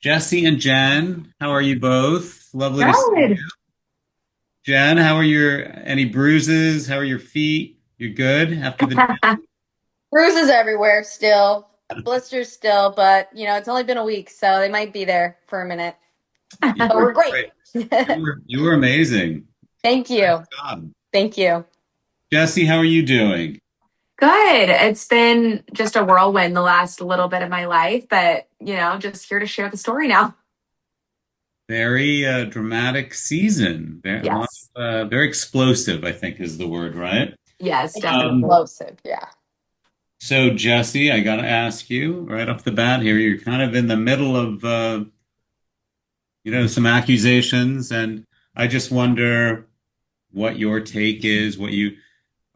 Jessi and Jen, how are you both? Lovely to see you. Good. Jen, how are your any bruises? How are your feet? You good after the Bruises everywhere still, blisters still, but it's only been a week, so they might be there for a minute. You But were we're great. great. You were amazing. Thank Nice you. job. Thank you. Jessi, how are you doing? Good. It's been just a whirlwind the last little bit of my life, but just here to share the story now. Very dramatic season. Very, a lot Yes. of, very explosive, I think is the word, right? Yes, definitely. Explosive, yeah. So Jessi, I got to ask you right off the bat here. You're kind of in the middle of some accusations, and I just wonder what your take is, do you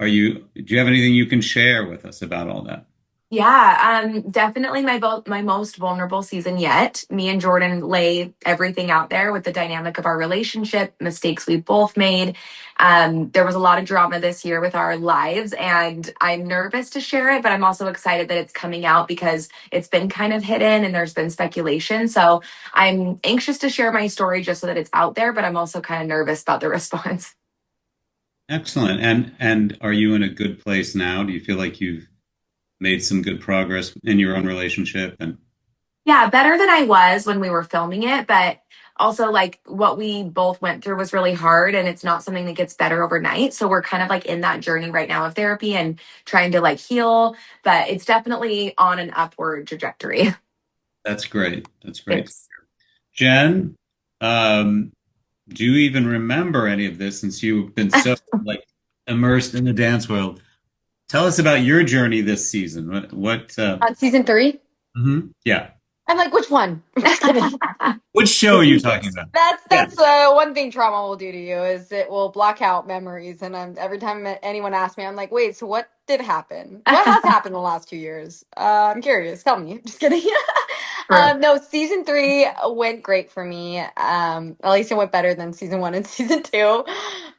have anything you can share with us about all that? Yeah, definitely my most vulnerable season yet. Me and Jordan lay everything out there with the dynamic of our relationship, mistakes we both made. There was a lot of drama this year with our lives, and I'm nervous to share it, but I'm also excited that it's coming out because it's been kind of hidden and there's been speculation. So I'm anxious to share my story just so that it's out there, but I'm also kind of nervous about the response. Excellent. And are you in a good place now? Do you feel like you've made some good progress in your own relationship? And Yeah, better than I was when we were filming it, but also like what we both went through was really hard and it's not something that gets better overnight. So we're kind of like in that journey right now of therapy and trying to like heal, but it's definitely on an upward trajectory. that's great. That's great. Thanks. Jen, um, do you even remember any of this since you've been so like immersed in the dance world? Tell us about your journey this season. On season three, Yeah. I'm like, which one? I'm just kidding. Which show are you talking about? That's Yeah. that's one thing trauma will do to you is it will block out memories. And every time anyone asks me, I'm like, wait, so what did happen? What has happened in the last 2 years? I'm curious. Tell me. Just kidding. True. No, season three went great for me. At least it went better than season one and season two.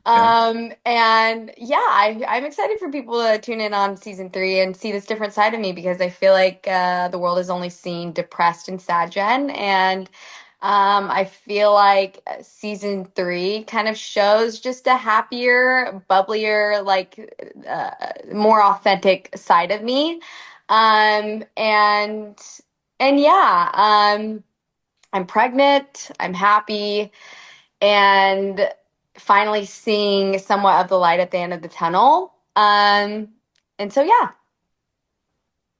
Okay. And yeah, I'm excited for people to tune in on season three and see this different side of me because I feel like the world has only seen depressed and sad Jen, and I feel like season three kind of shows just a happier, bubblier, more authentic side of me. Um, and and yeah, I'm pregnant, I'm happy, and finally seeing somewhat of the light at the end of the tunnel. And so yeah.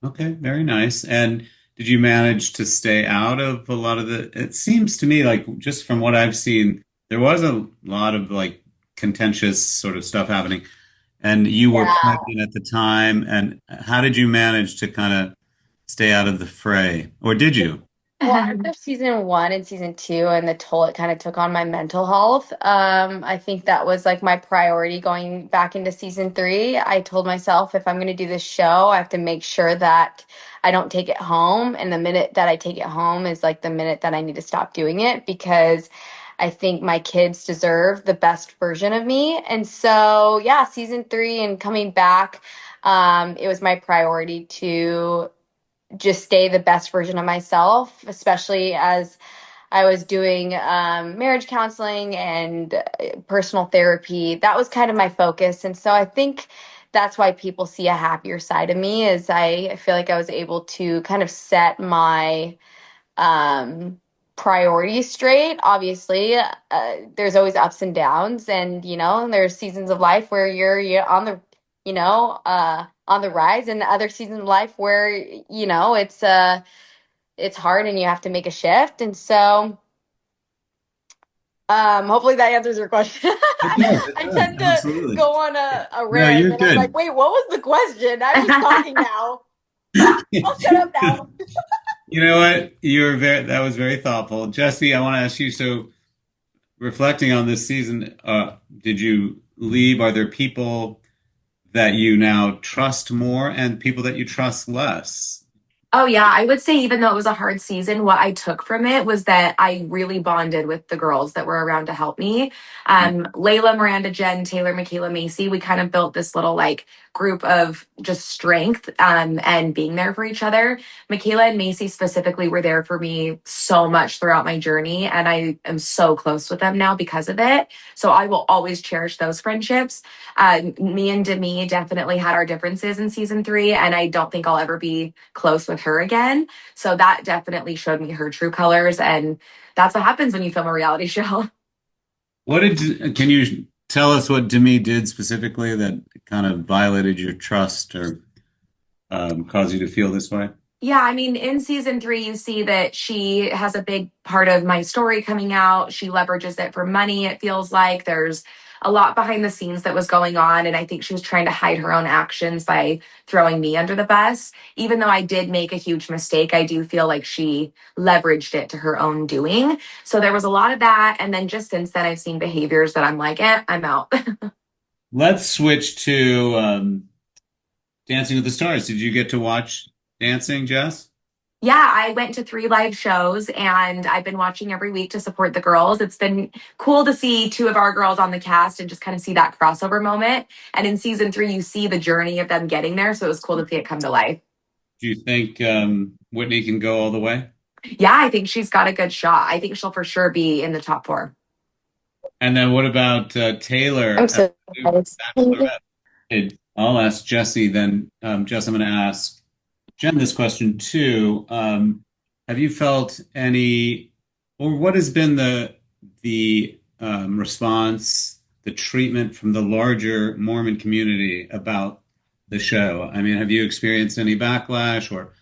Okay, very nice. And did you manage to stay out of a lot of it seems to me like just from what I've seen, there was a lot of like contentious sort of stuff happening. And you were Yeah. pregnant at the time. And how did you manage to kind of stay out of the fray? Or did you? Well, after season one and season two and the toll it kind of took on my mental health, I think that was like my priority going back into season three. I told myself if I'm going to do this show, I have to make sure that I don't take it home. And the minute that I take it home is like the minute that I need to stop doing it because I think my kids deserve the best version of me. And so, yeah, season three and coming back, it was my priority to just stay the best version of myself, especially as I was doing marriage counseling and personal therapy. That was kind of my focus. And so I think that's why people see a happier side of me is I feel like I was able to kind of set my priorities straight. Obviously, there's always ups and downs, and there's seasons of life where you're on the on the rise, and other seasons of life where it's hard and you have to make a shift. And so hopefully that answers your question. It does, it I does. tend to Absolutely. go on a No, rant you're and I'm like, good. wait, what was the question? I'm just talking now. I'll shut up now. You know what? That was very thoughtful. Jesse, I want to ask you, so reflecting on this season, did you leave? Are there people that you now trust more and people that you trust less? Oh yeah, I would say even though it was a hard season, what I took from it was that I really bonded with the girls that were around to help me. Layla, Miranda, Jen, Taylor, Michaela, Macy, we kind of built this little like group of just strength and being there for each other. Michaela and Macy specifically were there for me so much throughout my journey, and I am so close with them now because of it. So I will always cherish those friendships. Me and Demi definitely had our differences in season three, and I don't think I'll ever be close with her again. So that definitely showed me her true colors, and that's what happens when you film a reality show. Can you tell us what Demi did specifically that kind of violated your trust or caused you to feel this way? Yeah, I mean, in season three, you see that she has a big part of my story coming out. She leverages it for money, it feels like. There's a lot behind the scenes that was going on. And I think she was trying to hide her own actions by throwing me under the bus. Even though I did make a huge mistake, I do feel like she leveraged it to her own doing. So there was a lot of that. And then just since then, I've seen behaviors that I'm like, I'm out. Let's switch to Dancing with the Stars. Did you get to watch dancing, Jess? Yeah, I went to 3 live shows and I've been watching every week to support the girls. It's been cool to see two of our girls on the cast and just kind of see that crossover moment. And in season three, you see the journey of them getting there. So it was cool to see it come to life. Do you think Whitney can go all the way? Yeah, I think she's got a good shot. I think she'll for sure be in the top four. And then what about Taylor I'm as so the new Bachelorette? I'll ask Jesse then. Jess, I'm going to ask Jen this question too. Have you felt any, or what has been the response, the treatment from the larger Mormon community about the show? I mean, have you experienced any backlash, or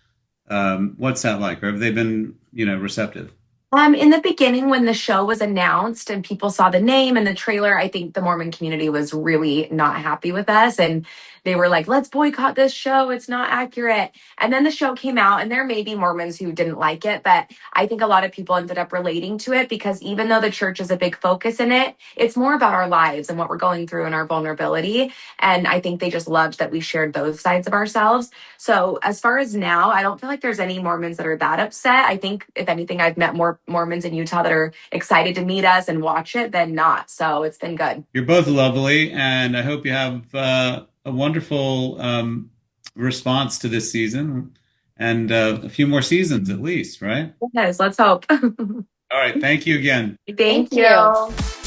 what's that like? Or have they been, receptive? In the beginning, when the show was announced and people saw the name and the trailer, I think the Mormon community was really not happy with us. And they were like, let's boycott this show. It's not accurate. And then the show came out, and there may be Mormons who didn't like it, but I think a lot of people ended up relating to it because even though the church is a big focus in it, it's more about our lives and what we're going through and our vulnerability. And I think they just loved that we shared those sides of ourselves. So as far as now, I don't feel like there's any Mormons that are that upset. I think if anything, I've met more Mormons in Utah that are excited to meet us and watch it than not. So it's been good. You're both lovely, and I hope you have a wonderful response to this season and a few more seasons at least, right? Yes, let's hope. All right. Thank you again. Thank Thank you. you.